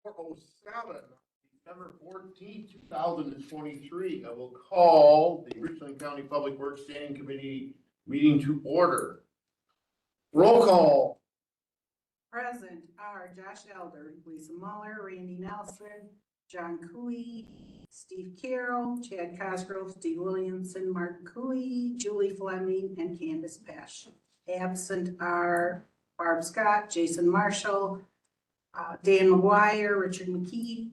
4:07, December 14th, 2023. I will call the Richland County Public Works Standing Committee meeting to order. Roll call. Present are Josh Elder, Lisa Muller, Randy Nelson, John Cooey, Steve Carroll, Chad Cosgrove, Steve Williamson, Mark Cooey, Julie Fleming, and Candace Pesh. Absent are Barb Scott, Jason Marshall, Dan McGuire, Richard McKee,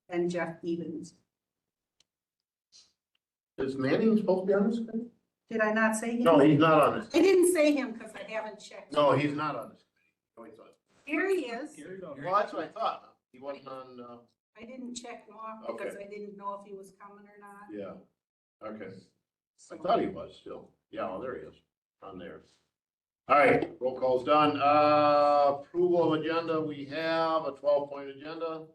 and Jeff Evans. Is Manning supposed to be on this committee? Did I not say him? No, he's not on this. I didn't say him because I haven't checked. No, he's not on this committee. Here he is. Well, that's what I thought. He wasn't on, I didn't check him off because I didn't know if he was coming or not. yeah, okay. I So, thought he was still. Yeah, well, there he is, on there. All right, roll call's done. Approval of agenda, we have a 12-point agenda.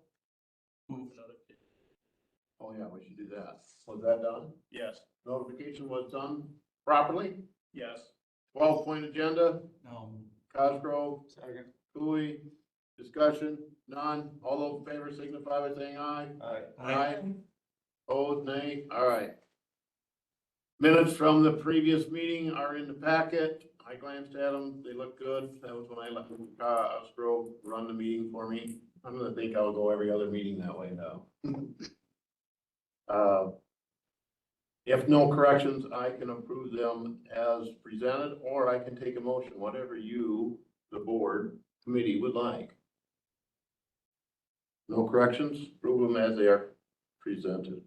Oh, yeah, we should do that. Was that done? Yes. Notification was done properly? Yes. 12-point agenda, No. Cosgrove, Second. Cooley, discussion, none. All those in favor signify by saying aye. Aye. Opposed, nay. All right. Minutes from the previous meeting are in the packet. I glanced at them. They look good. That was when I let Cosgrove run the meeting for me. I'm gonna think I'll go every other meeting that way now. If no corrections, I can approve them as presented, or I can take a motion, whatever you, the board, committee would like. No corrections, approve them as they are presented.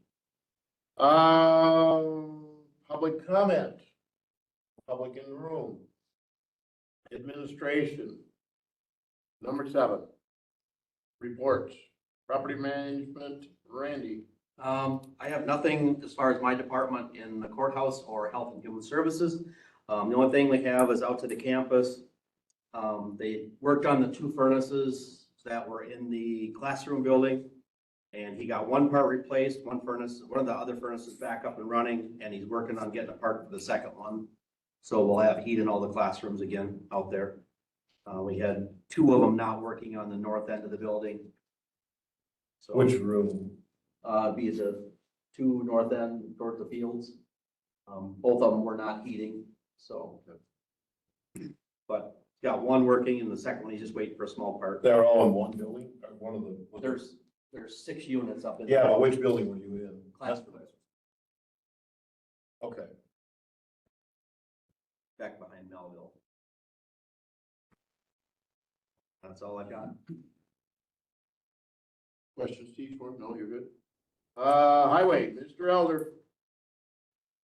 Public comment. Public in the room. Administration. Number 7. Reports. Property management, Randy. I have nothing as far as my department in the courthouse or health and human services. The only thing we have is out to the campus. They worked on the 2 furnaces that were in the classroom building. And he got one part replaced, one of the other furnaces back up and running, and he's working on getting a part for the second one. So we'll have heat in all the classrooms again out there. We had 2 of them not working on the north end of the building. So Which room? be the 2 north end towards the fields. Both of them were not heating, so. But got one working and the second one, he's just waiting for a small part. They're all in one building, or one of the? There's 6 units up in. Yeah, but which building were you in? Classroom. Okay. Back behind Melville. That's all I got. Question, Steve, for him? No, you're good. Highway, Mr. Elder.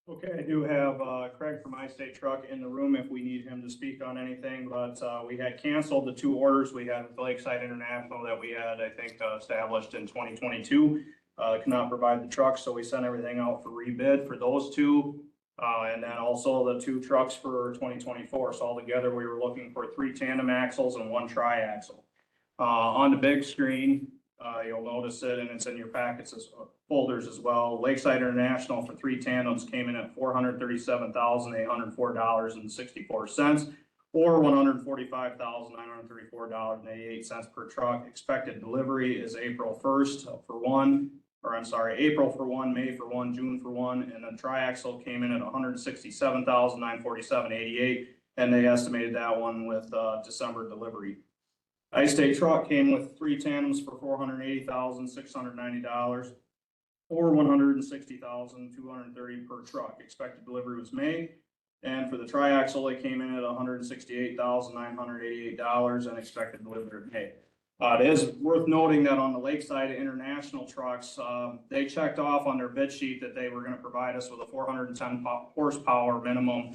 Okay, I do have Craig from iState Truck in the room if we need him to speak on anything, but we had canceled the 2 orders we had with Lakeside International that we had, I think, established in 2022. Could not provide the trucks, so we sent everything out for rebid for those 2. And then also the 2 trucks for 2024. So altogether, we were looking for 3 tandem axles and 1 tri-axle. On the big screen, you'll notice it, and it's in your packets as folders as well. Lakeside International for 3 tandems came in at $437,804.64, or $145,934.88 per truck. Expected delivery is April 1st for 1. April for 1, May for 1, June for 1, and then tri-axle came in at $167,947.88, and they estimated that one with December delivery. iState Truck came with 3 tandems for $480,690, or $160,230 per truck. Expected delivery was May, and for the tri-axle, they came in at $168,988, and expected delivery in May. It is worth noting that on the Lakeside International trucks, they checked off on their bid sheet that they were going to provide us with a 410 horsepower minimum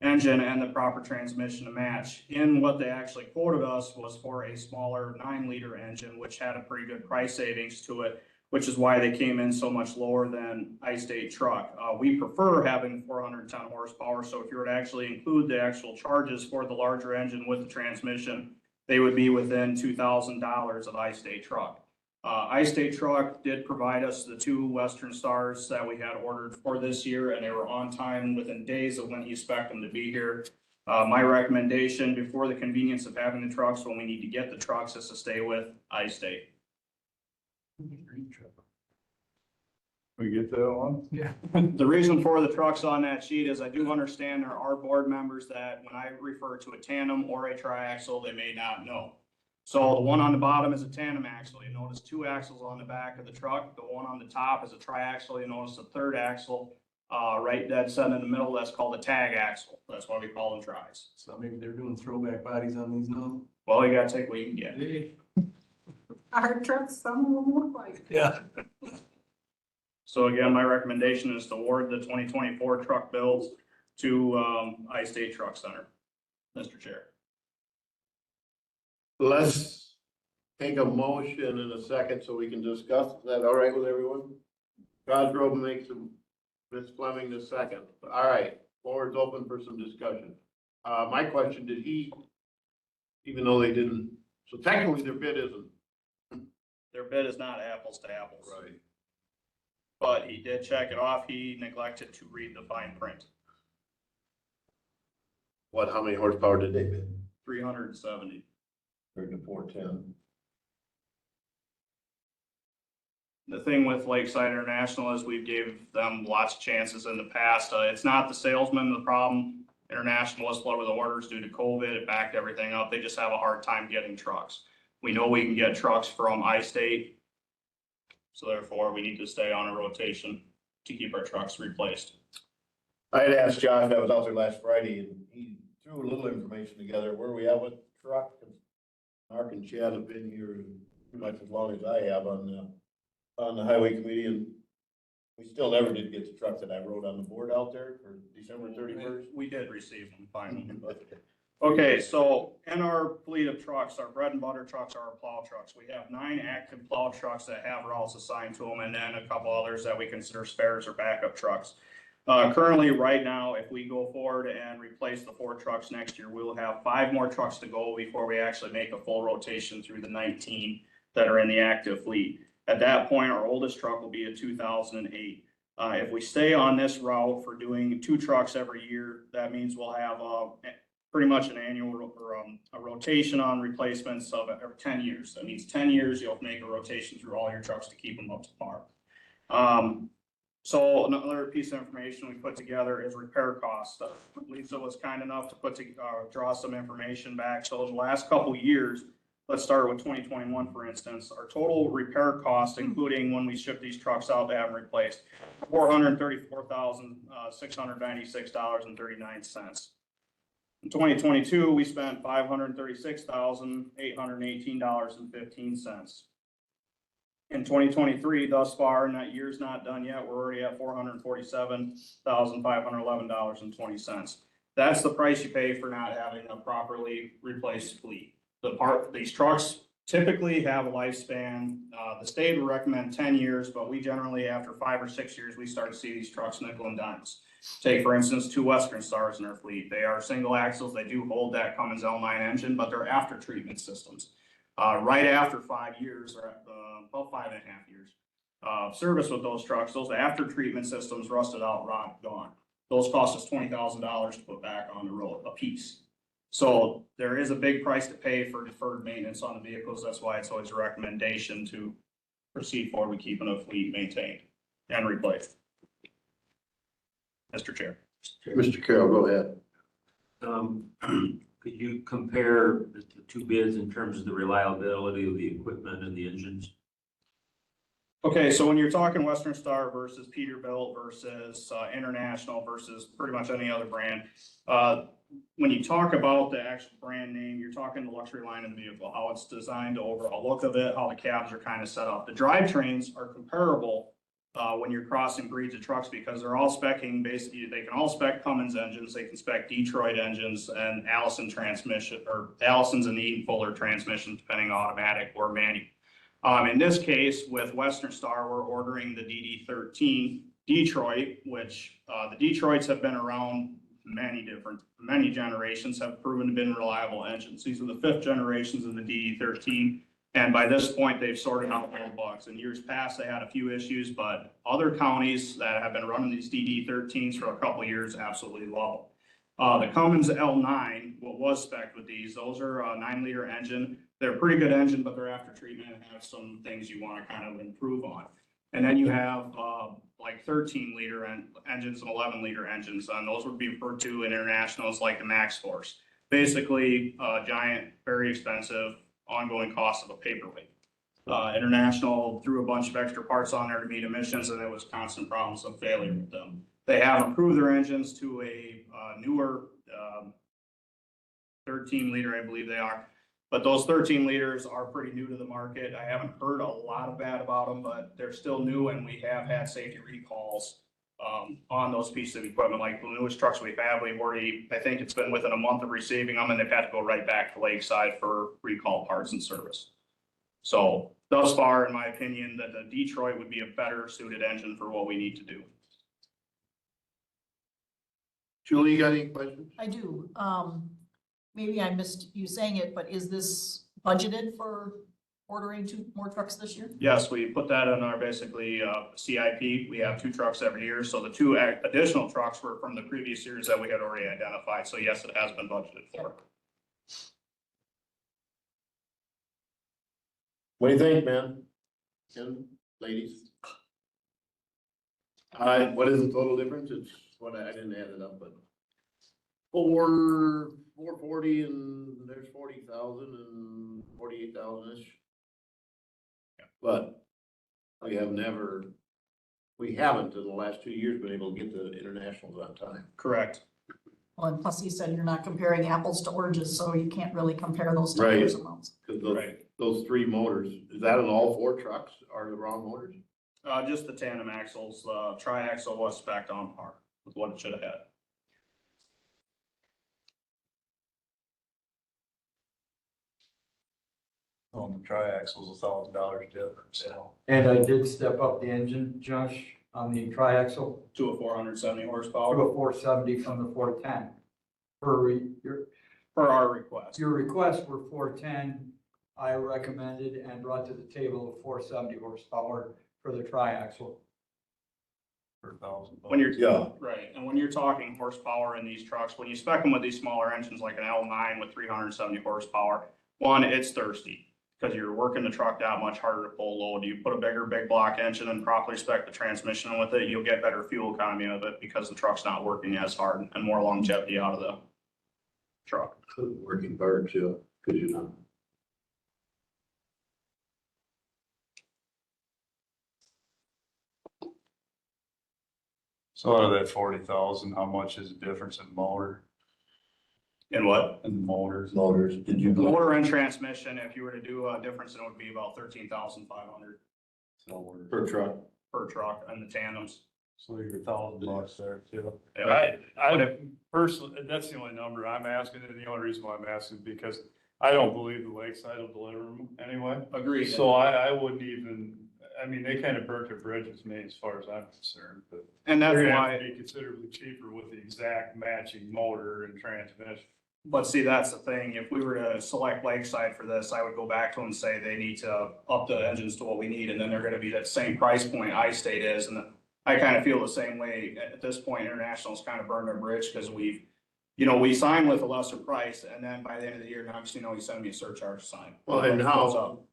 engine and the proper transmission to match. In what they actually quoted us was for a smaller 9-liter engine, which had a pretty good price savings to it, which is why they came in so much lower than iState Truck. We prefer having 410 horsepower, so if you were to actually include the actual charges for the larger engine with the transmission, they would be within $2,000 of iState Truck. iState Truck did provide us the 2 Western Stars that we had ordered for this year, and they were on time within days of when you expect them to be here. My recommendation, before the convenience of having the trucks when we need to get the trucks, is to stay with iState. We get that one? Yeah. The reason for the trucks on that sheet is I do understand there are board members that when I refer to a tandem or a triaxle, they may not know. So the one on the bottom is a tandem axle. You notice two axles on the back of the truck. The one on the top is a triaxle. You notice the third axle, right dead center in the middle, that's called a tag axle. That's why we call them tries. So maybe they're doing throwback bodies on these now? Well, you gotta take what you can get. Our trucks, some of them look like. Yeah. So again, my recommendation is to award the 2024 truck builds to I-State Truck Center, Mr. Chair. Let's take a motion in a second so we can discuss. Is that all right with everyone? Cosgrove makes a, Ms. Fleming the second. All right, floor is open for some discussion. My question, did he, even though they didn't, so technically their bid isn't. Their bid is not apples to apples. Right. But he did check it off. He neglected to read the fine print. What, how many horsepower did they bid? 370. Or the 410? The thing with Lakeside International is we've gave them lots of chances in the past. It's not the salesman the problem. International was flooded with orders due to COVID. It backed everything up. They just have a hard time getting trucks. We know we can get trucks from I-State. So therefore, we need to stay on a rotation to keep our trucks replaced. I had asked Josh, I was out there last Friday, and he threw a little information together, where we at with the truck. Mark and Chad have been here pretty much as long as I have on the highway committee, and we still never did get the truck that I wrote on the board out there for December 31st. We did receive them finally. Okay, so in our fleet of trucks, our bread and butter trucks are our plow trucks. We have 9 active plow trucks that have routes assigned to them, and then a couple others that we consider spares or backup trucks. Currently, right now, if we go forward and replace the 4 trucks next year, we'll have 5 more trucks to go before we actually make a full rotation through the 19 that are in the active fleet. At that point, our oldest truck will be a 2008. If we stay on this route for doing 2 trucks every year, that means we'll have pretty much an annual or a rotation on replacements of every 10 years. That means 10 years, you'll make a rotation through all your trucks to keep them up to par. So another piece of information we put together is repair costs. Lisa was kind enough to draw some information back. So the last couple years, let's start with 2021, for instance, our total repair cost, including when we ship these trucks out to have them replaced, $434,696.39. In 2022, we spent $536,818.15. In 2023, thus far, and that year's not done yet, we're already at $447,511.20. That's the price you pay for not having a properly replaced fleet. These trucks typically have a lifespan. The state would recommend 10 years, but we generally, after 5 or 6 years, we start to see these trucks nickel and dimes. Take, for instance, 2 Western Stars in our fleet. They are single axles. They do hold that Cummins L9 engine, but they're after treatment systems. Right after 5 years, or about 5.5 years of service with those trucks, those after treatment systems rusted out, rot, gone. Those cost us $20,000 to put back on the road a piece. So there is a big price to pay for deferred maintenance on the vehicles. That's why it's always a recommendation to proceed forward with keeping a fleet maintained and replaced. Mr. Chair. Mr. Carroll, go ahead. Could you compare the 2 bids in terms of the reliability of the equipment and the engines? Okay, so when you're talking Western Star versus Peterbilt versus International versus pretty much any other brand, when you talk about the actual brand name, you're talking the luxury line of the vehicle, how it's designed, the overall look of it, how the cabs are kind of set up. The drivetrains are comparable when you're crossing breeds of trucks because they're all specking, basically, they can all spec Cummins engines, they can spec Detroit engines and Allison transmission, or Allison's and Eaton Fuller transmissions, depending on automatic or manual. In this case, with Western Star, we're ordering the DD13 Detroit, which the Detroits have been around many generations, have proven to be reliable engines. These are the 5th generations of the DD13. And by this point, they've sorted out all the bugs. In years past, they had a few issues, but other counties that have been running these DD13s for a couple of years absolutely love them. The Cummins L9, what was spec'd with these, those are a 9-liter engine. They're a pretty good engine, but they're after treatment and have some things you want to kind of improve on. And then you have, like 13-liter engines and 11-liter engines, and those would be referred to in international as like the Max Force. Basically, giant, very expensive, ongoing cost of a paperweight. International threw a bunch of extra parts on there to meet emissions, and there was constant problems of failure with them. They have improved their engines to a newer 13-liter, I believe they are. But those 13 liters are pretty new to the market. I haven't heard a lot of bad about them, but they're still new, and we have had safety recalls on those pieces of equipment. Like the newest trucks we've already, I think it's been within a month of receiving them, and they've had to go right back to Lakeside for recall parts and service. So thus far, in my opinion, that the Detroit would be a better suited engine for what we need to do. Julie, you got any questions? I do. Maybe I missed you saying it, but is this budgeted for ordering 2 more trucks this year? Yes, we put that in our basically CIP. We have 2 trucks every year. So the 2 additional trucks were from the previous years that we had already identified. So yes, it has been budgeted for. What do you think, man? And ladies? What is the total difference? It's what I didn't add it up, but 440 and there's 40,000 and 48,000-ish. But we haven't in the last 2 years been able to get the internationals on time. Correct. Well, and plus you said you're not comparing apples to oranges, so you can't really compare those Right. types of amounts. Cause Right. those 3 motors, is that in all 4 trucks are the wrong motors? Just the tandem axles, triaxle was spec'd on par with what it should have had. On the triaxles, $1,000 difference, so. And I did step up the engine, Josh, on the triaxle To a 470 to horsepower a 470 from the 410. per our request. Your requests were 410. I recommended and brought to the table a 470 horsepower for the triaxle. For $1,000. When you're, Yeah. right, and when you're talking horsepower in these trucks, when you spec them with these smaller engines like an L9 with 370 horsepower, one, it's thirsty because you're working the truck that much harder to pull load. You put a big block engine and properly spec the transmission with it, you'll get better fuel economy of it because the truck's not working as hard and more longevity out of the truck. Working parts, yeah, cause you're not. So out of that 40,000, how much is the difference in motor And what? and motors? Motors, did you? Motor and transmission, if you were to do a difference, it would be about 13,500 So we're, Per truck. per truck and the tandems. so you're $1,000 there too. Yeah. I personally, that's the only number I'm asking, and the only reason why I'm asking is because I don't believe the Lakeside will deliver them anyway. Agreed. So I wouldn't even, I mean, they kind of burnt their bridges, me, as far as I'm concerned, but And that's they're gonna why. have to be considerably cheaper with the exact matching motor and transmission. But see, that's the thing, if we were to select Lakeside for this, I would go back to them and say they need to up the engines to what we need, and then they're gonna be that same price point I-State is, and I kind of feel the same way at this point. International's kind of burned their bridge, because we signed with a lesser price, and then by the end of the year, next, you send me a surcharge to sign. Well, and It goes now, up.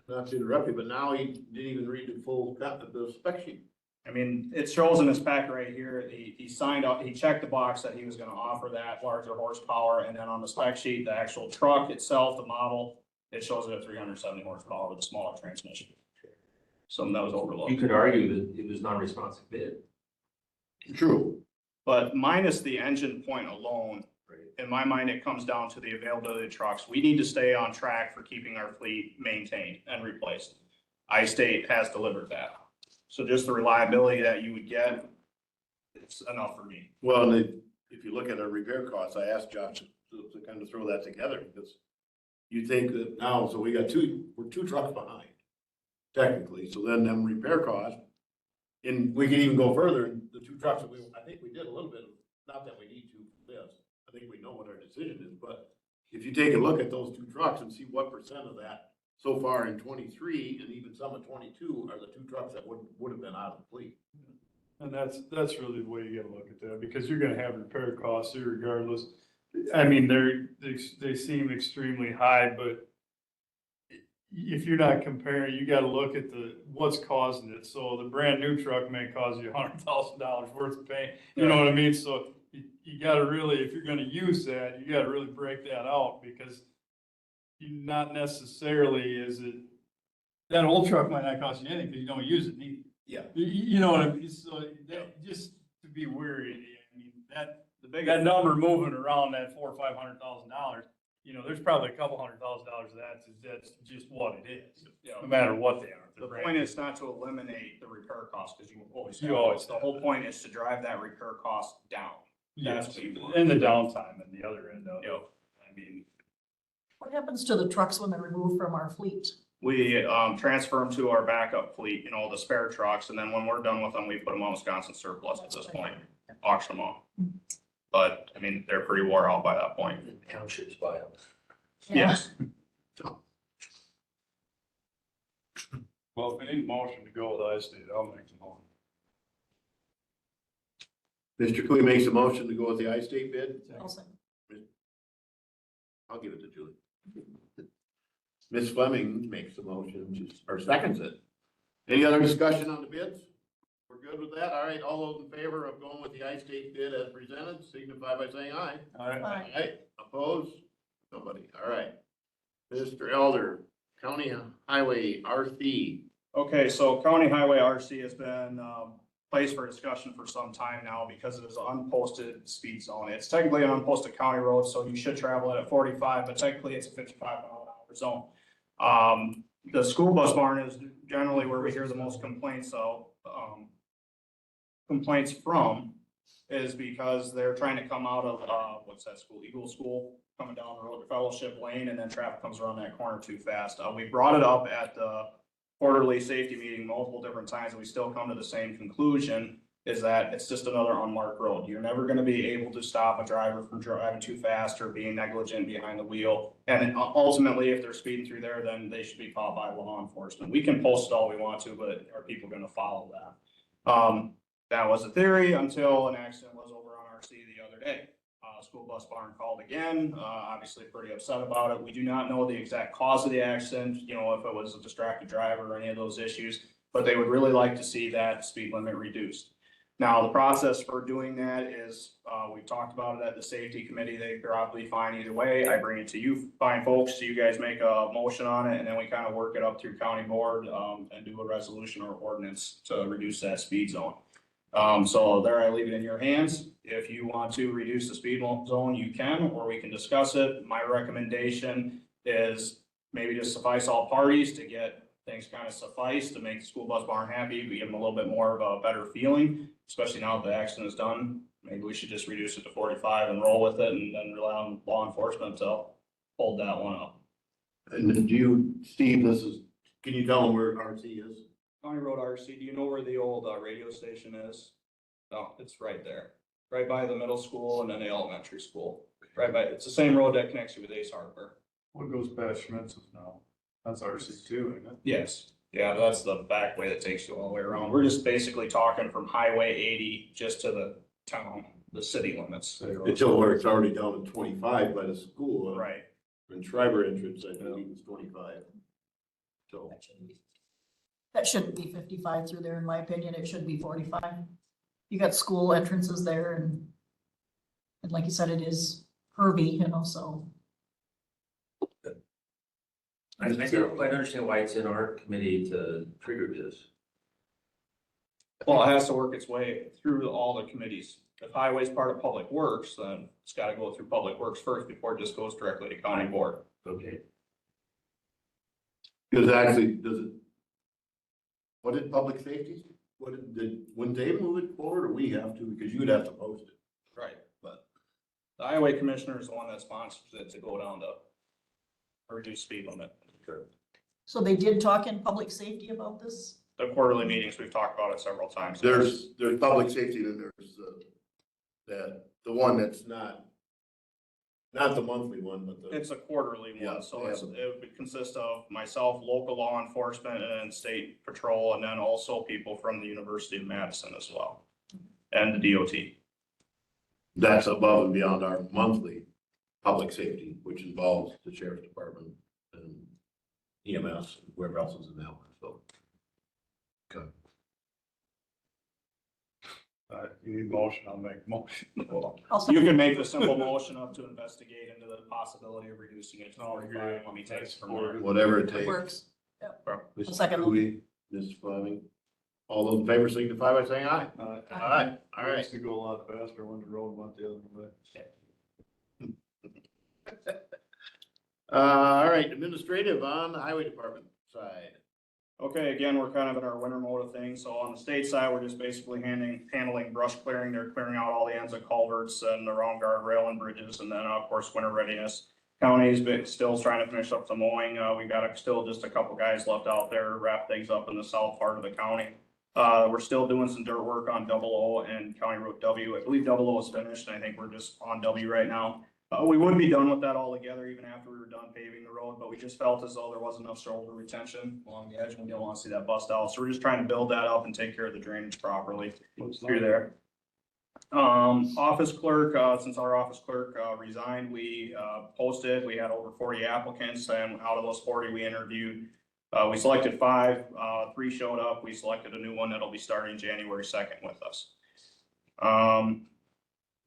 not to interrupt you, but now he didn't even read the full, the spec sheet. I mean, it shows in his pack right here, he signed up, he checked the box that he was gonna offer that larger horsepower, and then on the spec sheet, the actual truck itself, the model, it shows it at 370 horsepower with a smaller transmission. Something that was overlooked. You could argue that it was non-responsive bid. True. But minus the engine point alone, in my mind, it comes down to the availability of trucks. We need to stay on track for keeping our fleet maintained and replaced. I-State has delivered that. So just the reliability that you would get, it's enough for me. Well, and if you look at our repair costs, I asked Josh to kind of throw that together, because you think that now, so we're 2 trucks behind, technically, so then them repair costs, and we can even go further, the 2 trucks that I think we did a little bit of, not that we need to for this, I think we know what our decision is, but if you take a look at those 2 trucks and see what percent of that so far in 23 and even some of 22 are the 2 trucks that would have been out of the fleet. And that's really the way you gotta look at that, because you're gonna have repair costs regardless. I mean, they seem extremely high, but if you're not comparing, you gotta look at what's causing it. So the brand new truck may cause you $100,000 worth of paint, you know what I mean? So you gotta really, if you're gonna use that, you gotta really break that out, because you not necessarily that old truck might not cost you anything because you don't use it neither. Yeah. You know what I mean? So just to be wary, I mean, that number moving around that $400,000 or $500,000, you know, there's probably a couple $100,000 of that's just what it is, no matter what they are. The point is not to eliminate the repair costs, because you always. You always The have whole point is to drive that repair cost down. Yes, That's what you want. and the downtime and the other end of it. Yep. I mean, What happens to the trucks when they're removed from our fleet? We transfer them to our backup fleet, you know, the spare trucks, and then when we're done with them, we put them on Wisconsin surplus at this point, auction them off. But, I mean, they're pretty wore out by that point. Townships buy them. Yes. well, if we need a motion to go with I-State, I'll make the motion. Mr. Cooley makes a motion to go with the I-State bid. I'll say. I'll give it to Julie. Ms. Fleming makes the motion, or seconds it. Any other discussion on the bids? We're good with that? All right, all those in favor of going with the I-State bid as presented, signify by saying aye. Aye. Aye. Opposed? Nobody. All right. Mr. Elder, County Highway RC. Okay, so County Highway RC has been placed for discussion for some time now because it is an unposted speed zone. It's technically an unposted county road, so you should travel it at 45, but technically it's a 55-mile-an-hour zone. The school bus barn is generally where we hear the most complaints from is because they're trying to come out of, what's that school, Eagle School, coming down the road to Fellowship Lane, and then traffic comes around that corner too fast. We brought it up at the quarterly safety meeting multiple different times, and we still come to the same conclusion, is that it's just another unmarked road. You're never gonna be able to stop a driver from driving too fast or being negligent behind the wheel. And ultimately, if they're speeding through there, then they should be caught by law enforcement. We can post it all we want to, but are people gonna follow that? That was a theory until an accident was over on RC the other day. School bus barn called again, obviously pretty upset about it. We do not know the exact cause of the accident, you know, if it was a distracted driver or any of those issues, but they would really like to see that speed limit reduced. Now, the process for doing that is, we've talked about it at the safety committee. They're probably fine either way. I bring it to you, fine folks, so you guys make a motion on it, and then we kind of work it up through county board, and do a resolution or ordinance to reduce that speed zone. So there, I leave it in your hands. If you want to reduce the speed zone, you can, or we can discuss it. My recommendation is maybe just suffice all parties to get things kind of suffice to make the school bus barn happy. We give them a little bit more of a better feeling, especially now that the accident is done. Maybe we should just reduce it to 45 and roll with it, and then rely on law enforcement to hold that one up. And do you, Steve, can you tell them where RC is? County Road RC, do you know where the old radio station is? No, it's right there, right by the middle school and then the elementary school. Right by, it's the same road that connects you with Ace Harbor. What goes past Schmitz's now? That's RC2, isn't it? Yes, yeah, that's the back way that takes you all the way around. We're just basically talking from Highway 80 just to the town, the city limits. Until where it's already down to 25 by the school. Right. And Schreiber entrance, I believe, is 25. So, That shouldn't be 55 through there, in my opinion. It should be 45. You got school entrances there, and like you said, it is curvy, you know, so. I don't quite understand why it's in our committee to trigger this. Well, it has to work its way through all the committees. If highway's part of public works, then it's gotta go through public works first before it just goes directly to county board. Okay. because actually, what did public safety, when they move it forward, or we have to, because you would have to post it. Right, but the highway commissioner is the one that sponsors it to go down to reduce speed limit. So they did talk in public safety about this? The quarterly meetings, we've talked about it several times. There's public safety, then there's, the one that's not the monthly one, but the. It's a quarterly Yeah, one, so yeah. it would consist of myself, local law enforcement, and then state patrol, and then also people from the University of Madison as well. and the DOT. That's above and beyond our monthly public safety, which involves the sheriff's department and EMS, and whoever else is in that one, so. Okay. You need motion, I'll make a motion. I'll You second. can make a simple motion up to investigate into the possibility of reducing it to Oh, 45. great. Let me take it from there. Whatever it takes. Works. Mr. Second. Cooley, Mrs. Fleming, all those in favor signify by saying aye. Aye. All I right. used to go a lot faster when the road went the other way. All right, administrative on the highway department side. Okay, again, we're kind of in our winter mode of things. So on the state side, we're just basically handling brush clearing. They're clearing out all the ends of culverts and around guardrail and bridges. And then, of course, winter readiness. County's been still trying to finish up the mowing. We got still just a couple guys left out there, to wrap things up in the south part of the county. We're still doing some dirt work on 00 and County Road W. I believe 00 is finished, and I think we're just on W right now. We would be done with that altogether even after we were done paving the road, but we just felt as though there wasn't enough shoulder retention along the edge, and we didn't want to see that bust out. So we're just trying to build that up and take care of the drainage properly through there. Office clerk, since our office clerk resigned, we posted, we had over 40 applicants, and out of those 40, we interviewed. We selected 5, 3 showed up. We selected a new one that'll be starting January 2nd with us.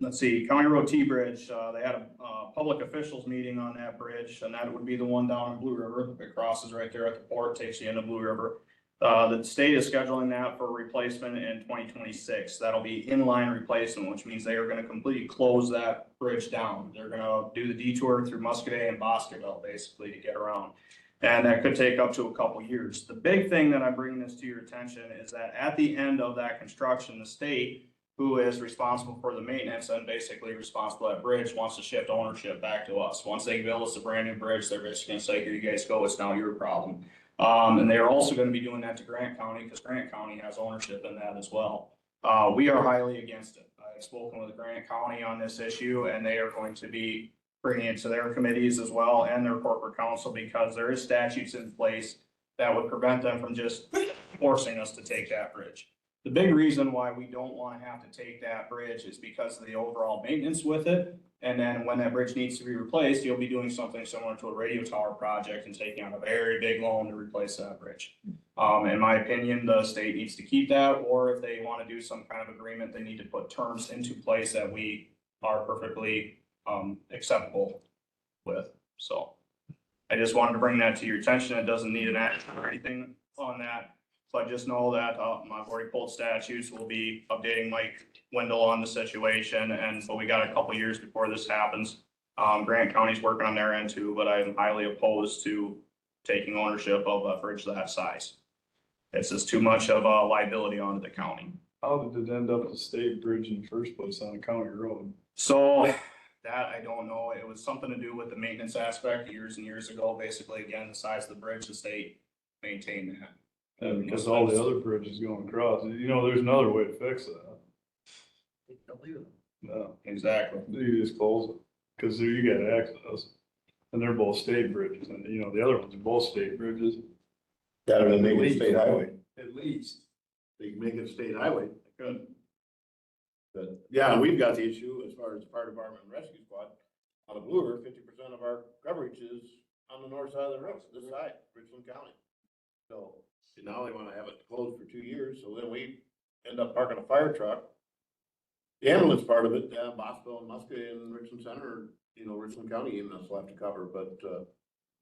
Let's see, County Road T Bridge, they had a public officials meeting on that bridge, and that would be the one down in Blue River. It crosses right there at the port, takes you into Blue River. The state is scheduling that for replacement in 2026. That'll be inline replacement, which means they are gonna completely close that bridge down. They're gonna do the detour through Muscadet and Bosqueville, basically, to get around. And that could take up to a couple years. The big thing that I'm bringing this to your attention is that at the end of that construction, the state, who is responsible for the maintenance and basically responsible for that bridge, wants to shift ownership back to us. Once they build us a brand new bridge, they're basically gonna say, here you guys go, it's now your problem. And they're also gonna be doing that to Grant County, because Grant County has ownership in that as well. We are highly against it. I've spoken with Grant County on this issue, and they are going to be bringing it to their committees as well and their corporate council, because there is statutes in place that would prevent them from just forcing us to take that bridge. The big reason why we don't want to have to take that bridge is because of the overall maintenance with it. And then when that bridge needs to be replaced, you'll be doing something similar to a radio tower project and taking out a very big loan to replace that bridge. In my opinion, the state needs to keep that, or if they want to do some kind of agreement, they need to put terms into place that we are perfectly acceptable with. So I just wanted to bring that to your attention. It doesn't need an action or anything on that. But just know that I've already pulled statutes. We'll be updating Mike Wendell on the situation, but we got a couple years before this happens. Grant County's working on their end too, but I'm highly opposed to taking ownership of a bridge that size. It's just too much of a liability onto the county. How did it end up a state bridge in the first place on a county road? So that I don't know. It was something to do with the maintenance aspect years and years ago. Basically, again, the size of the bridge, the state maintained that. Yeah, because all the other bridges going across, there's another way to fix that. No, Exactly. you just close it, because there you got access, and they're both state bridges, and the other ones are both state bridges. Gotta make it state highway. At least. They can make it state highway. Good. But, yeah, we've got the issue as far as fire department and rescue squad. On the Blue River, 50% of our coverage is on the north side of the road, this side, Richland County. So now they wanna have it closed for 2 years, so then we end up parking a fire truck. The ambulance part of it, Boswell and Muscat and Richland Center, Richland County EMS will have to cover, but,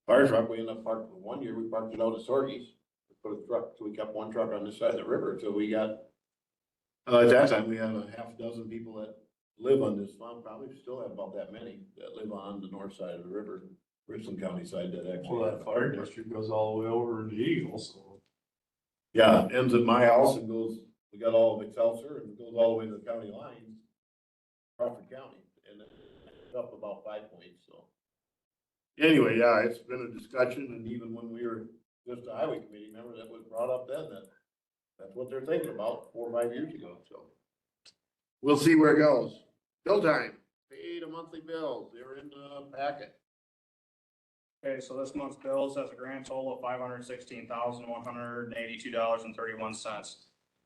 fire truck, we end up parking, 1 year, we parked it out at Sorgy's. Put a truck, so we kept one truck on this side of the river, so we got, at that time, we had a half dozen people that live on this farm, probably still have about that many that live on the north side of the river, Richland County side that actually. Well, that fire district goes all the way over into Eagle, so. Yeah, ends at my house and goes, we got all of Excelsior and goes all the way to the county lines, Crawford County, and it's up about 5 points, so. Anyway, yeah, it's been a discussion, and even when we were just a highway committee member, that was brought up then, that's what they're thinking about 4 or 5 years ago, so. We'll see where it goes. Bill time, pay the monthly bills, they're in the packet. Okay, so this month's bills has a grand total of $516,182.31.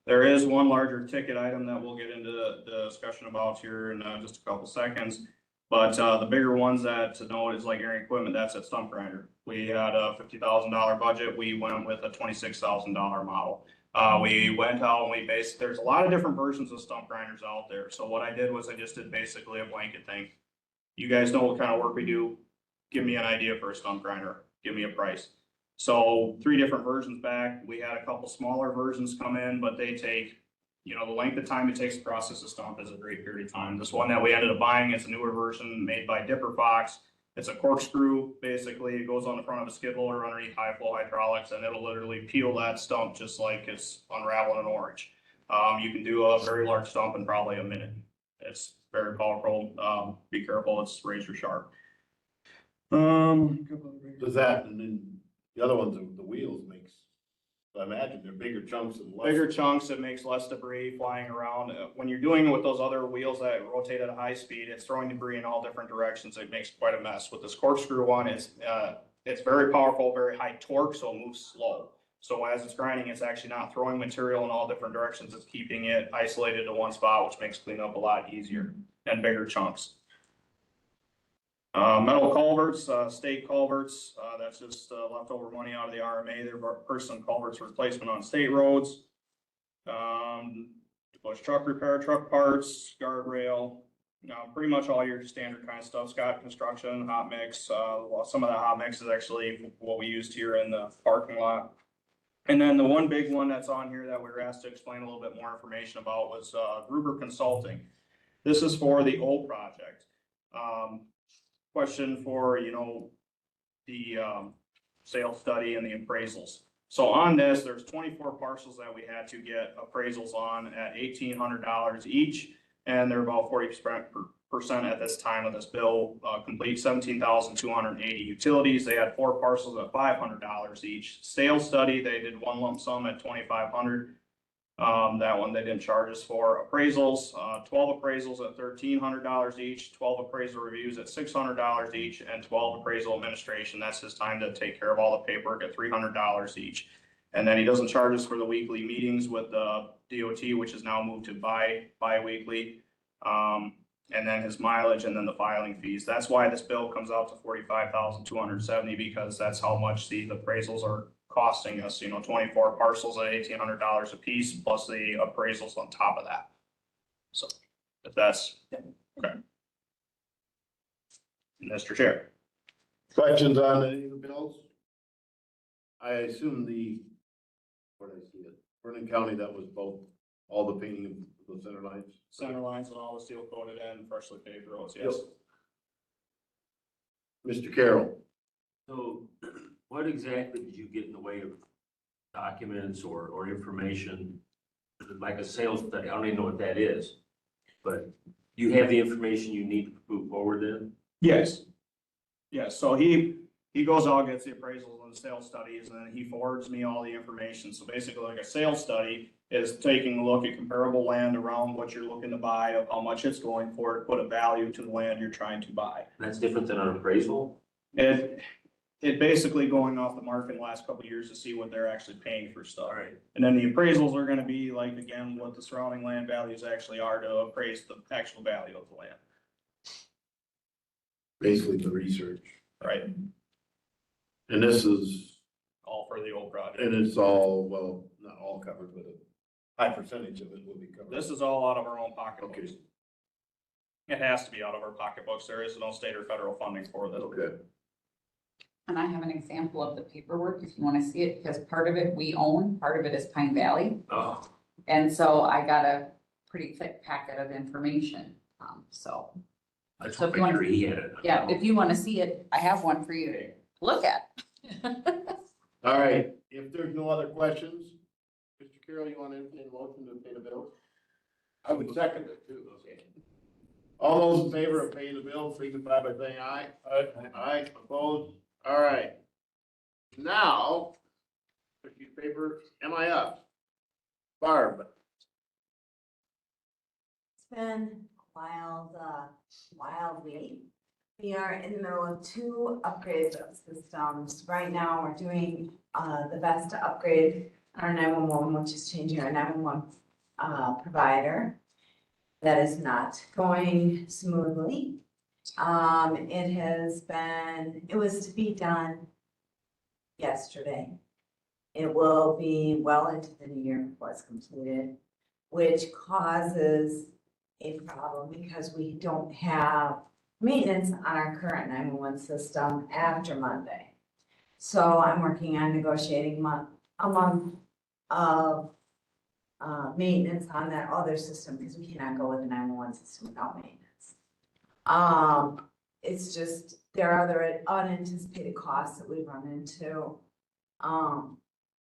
There is one larger ticket item that we'll get into the discussion about here in just a couple seconds. But the bigger ones that to note is like airing equipment, that's at stump grinder. We had a $50,000 budget. We went with a $26,000 model. We went out and we there's a lot of different versions of stump grinders out there. So what I did was I just did basically a blanket thing. You guys know what kind of work we do. Give me an idea for a stump grinder. Give me a price. So 3 different versions back. We had a couple smaller versions come in, but they take, you know, the length of time it takes to process a stump is a great period of time. This one that we ended up buying is a newer version made by Dipper Fox. It's a corkscrew, basically. It goes on the front of a skid loader underneath high flow hydraulics, and it'll literally peel that stump just like it's unraveling an orange. You can do a very large stump in probably a minute. It's very powerful. Be careful, it's razor sharp. Does that, and then the other ones, the wheels makes, I imagine they're bigger chunks and less. Bigger chunks, it makes less debris flying around. When you're doing it with those other wheels that rotate at a high speed, it's throwing debris in all different directions. It makes quite a mess. With this corkscrew one, it's very powerful, very high torque, so it moves slow. So as it's grinding, it's actually not throwing material in all different directions. It's keeping it isolated to one spot, which makes cleanup a lot easier and bigger chunks. Metal culverts, state culverts, that's just leftover money out of the RMA. They're person culverts replacement on state roads. Bush truck repair, truck parts, guardrail, pretty much all your standard kind of stuff. Scott Construction, hot mix. Well, some of that hot mix is actually what we used here in the parking lot. And then the one big one that's on here that we were asked to explain a little bit more information about was Gruber Consulting. This is for the old project. Question for, you know, the sales study and the appraisals. So on this, there's 24 parcels that we had to get appraisals on at $1,800 each, and they're about 40% at this time of this bill. Complete 17,280 utilities. They had 4 parcels at $500 each. Sales study, they did one lump sum at $2,500. That one they didn't charge us for. Appraisals, 12 appraisals at $1,300 each, 12 appraisal reviews at $600 each, and 12 appraisal administration. That's his time to take care of all the paperwork at $300 each. And then he doesn't charge us for the weekly meetings with the DOT, which is now moved to bi-weekly. And then his mileage and then the filing fees. That's why this bill comes out to $45,270, because that's how much the appraisals are costing us, you know, 24 parcels at $1,800 a piece, plus the appraisals on top of that. So if that's, okay. Mr. Chair. Questions on any of the bills? I assume where did I see it? Richland County, that was both, all the painting of the center lines. Center lines and all the steel coated and freshly paved roads, yes. Mr. Carroll. So what exactly did you get in the way of documents or information, like a sales study? I don't even know what that is, but you have the information you need to move forward then? Yes. Yes, so he goes out, gets the appraisals and the sales studies, and then he forwards me all the information. So basically, like a sales study is taking a look at comparable land around what you're looking to buy, of how much it's going for, to put a value to the land you're trying to buy. That's different than an appraisal? It basically going off the market in the last couple of years to see what they're actually paying for stuff. All right. And then the appraisals are gonna be like, again, what the surrounding land values actually are to appraise the actual value of the land. Basically the research. Right. And this is, All for the old project. and it's all, well, not all covered, but a high percentage of it will be covered. This is all out of our own pocketbooks. Okay. It has to be out of our pocketbooks. There is no state or federal funding for this. Okay. And I have an example of the paperwork if you want to see it, because part of it we own, part of it is Pine Valley. Oh, And so I got a pretty thick packet of information. So, I just So if you want- figured he had it. yeah, if you want to see it, I have one for you to look at. All right, if there's no other questions, Mr. Carroll, you want to entertain a motion to pay the bill? I would second it too. All those in favor of paying the bill, signify by saying aye. Aye, opposed? All right. Now, piece of paper, MIF. Barb. It's been a wild week. We are in the middle of 2 upgrades of systems. Right now, we're doing the best to upgrade our 911, which is changing our 911 provider. That is not going smoothly. It was to be done yesterday. It will be well into the new year before it's completed, which causes a problem because we don't have maintenance on our current 911 system after Monday. So I'm working on negotiating a month of maintenance on that other system because we cannot go with the 911 system without maintenance. It's just, there are other unanticipated costs that we run into.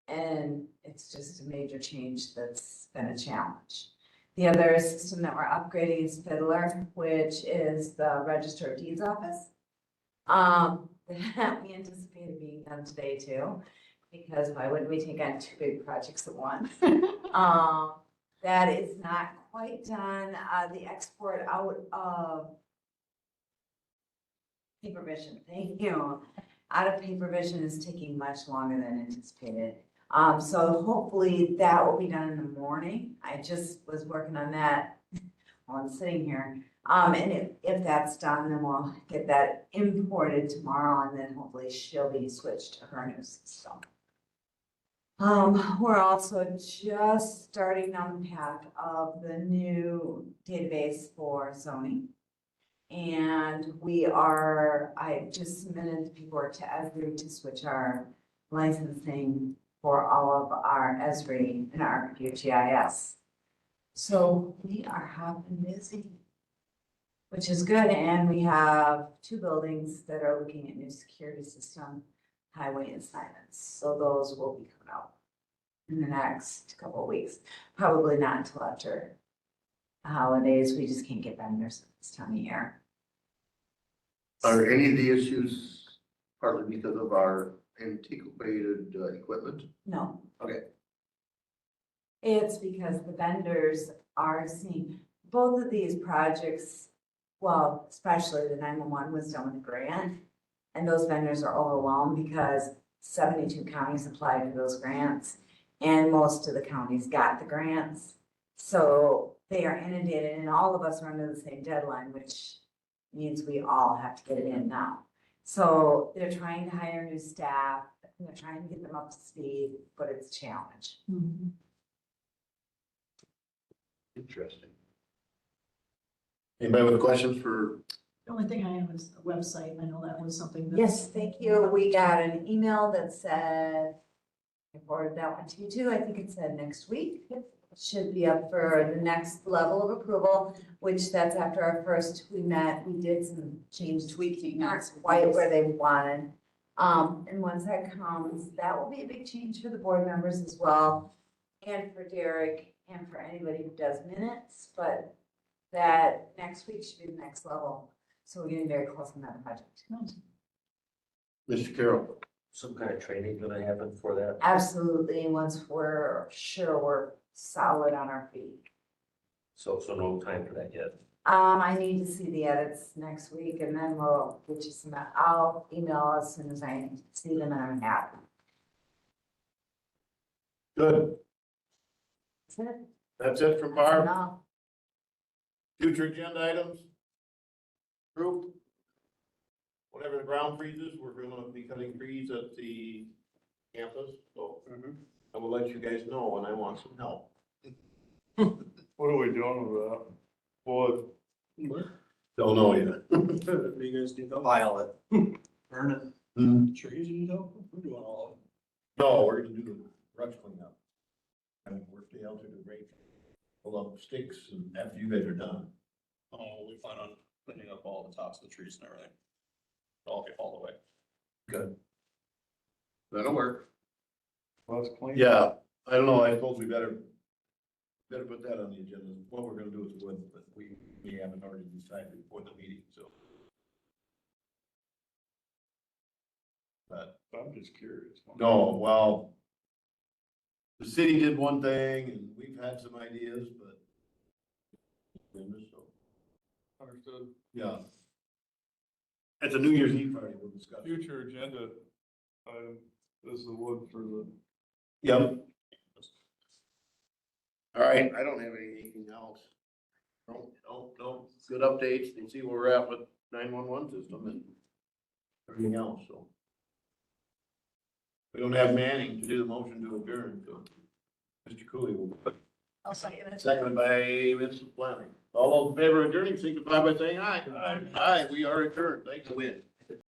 And it's just a major change that's been a challenge. The other system that we're upgrading is Fiddler, which is the Register of Deeds office. That we anticipated being done today too, because why wouldn't we take on two big projects at once? That is not quite done. The export out of paper vision, thank you. Out of paper vision is taking much longer than anticipated. So hopefully that will be done in the morning. I just was working on that while I'm sitting here. And if that's done, then we'll get that imported tomorrow and then hopefully she'll be switched to her new system. We're also just starting down the path of the new database for zoning. And I just submitted the paperwork to Esri to switch our licensing for all of our Esri and our QGIS. So we are hopping busy, which is good. And we have 2 buildings that are looking at new security system, highway assignments. So those will be coming out in the next couple of weeks. Probably not until after the holidays. We just can't get vendors at this time of year. Are any of the issues partly because of our antiquated equipment? No. Okay. It's because the vendors are seeing both of these projects, well, especially the 911 was done with a grant. And those vendors are overwhelmed because 72 counties applied for those grants. And most of the counties got the grants. So they are inundated and all of us are under the same deadline, which means we all have to get it in now. So they're trying to hire new staff, and they're trying to get them up to speed, but it's a challenge. Interesting. Anybody with questions for? The only thing I have is the website. I know that was something that. Yes, thank you. We got an email that said, I forwarded that one to you too. I think it said next week. Should be up for the next level of approval, which that's after our first, we did some change tweaking, not quite where they wanted. And once that comes, that will be a big change for the board members as well. And for Derek and for anybody who does minutes, but that next week should be the next level. So we're getting very close on that project. Mr. Carroll? Some kind of training gonna happen for that? Absolutely, once we're sure we're solid on our feet. So no time for that yet. I need to see the edits next week and then we'll get you some, I'll email as soon as I see them and I'm happy. Good. That's it. That's it from That's Barb. enough. Future agenda items? Group? Whenever the ground freezes, we're gonna be cutting trees at the campus, so I will let you guys know when I want some help. What are we doing with that? What? Don't know yet. Do you guys do that? File it. Burn it. Hmm. Trees you need help? We're doing all of it. No, we're gonna do the brush cleanup. And we're stay out to the rate, pull up sticks and after you guys are done. Oh, we plan on cleaning up all the tops of the trees and everything. All the way. Good. That'll work. Let's clean. Yeah, I don't know, I suppose we better put that on the agenda. What we're gonna do is wood, but we haven't already decided before the meeting, so. But, I'm just curious. no, well, the city did one thing and we've had some ideas, but. So, Understood. yeah. At the New Year's Eve party, we'll discuss. Future agenda, this is the wood for the. Yep, All right, I don't have anything else. No, good updates and see where we're at with 911 system and everything else, so. We don't have Manning to do the motion to adjourn, so Mr. Cooley will. I'll second it. Seconded by Mrs. Fleming. All those in favor of adjourning, signify by saying aye. Aye. Aye, we are adjourned. Thanks. Win.